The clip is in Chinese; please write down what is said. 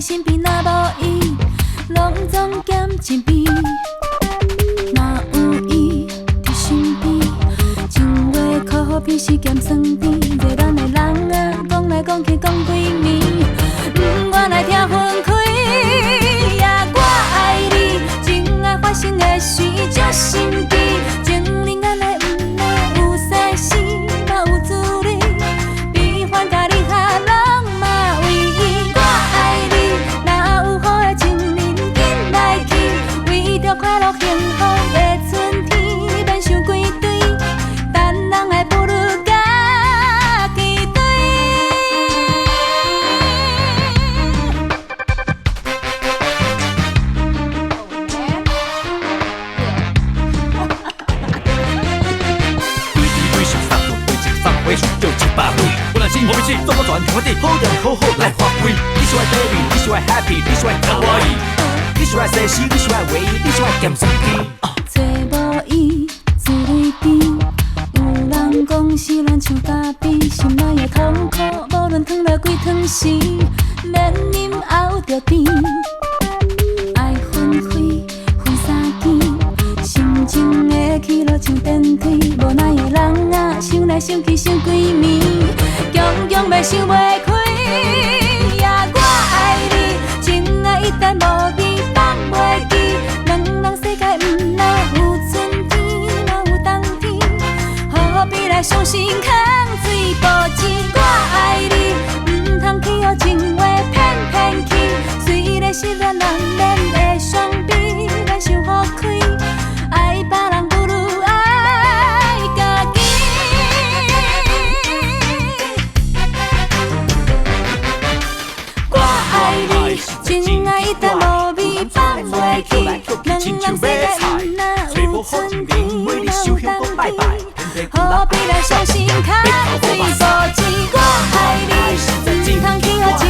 身边，若无伊，拢总减一边。若有伊伫身边，情话可比是咸酸甜。做咱的人啊，讲来讲去讲几年，我来听分开。呀，我爱你，情爱发生的事足神奇，情恋眼内不有世事，嘛有滋味，比反甲你哈拢嘛为伊。我爱你，哪有好的情人紧来去，为着快乐幸福的春天，免想几堆，等人来不如家己对。就100倍，我若心无脾气，做我全台底，好人好好来发挥。你喜欢 baby， 你喜欢 happy， 你喜欢卡哇伊，你喜欢西施，你喜欢唯一，你喜欢咸酸甜。找无伊，自泪甜。有人讲是咱像咖啡，心内的痛苦，无论烫了几汤时，免饮熬着甜。爱分开，分三更，心情的起落像电梯，无奈的人啊，想来想去想几暝，强强要想袂开。呀，我爱你，情爱一旦无味放袂记，两人世界不若有春天，嘛有冬天，何必来伤心空水无钱？我爱你，唔通去予情话骗骗去，虽然失恋人免会伤悲，咱想好开，爱别人不如爱家己。我爱你，情爱一旦无味放袂记，两人世界不若有春天，嘛有冬天，何必来伤心空水无钱？我爱你，唔通去予情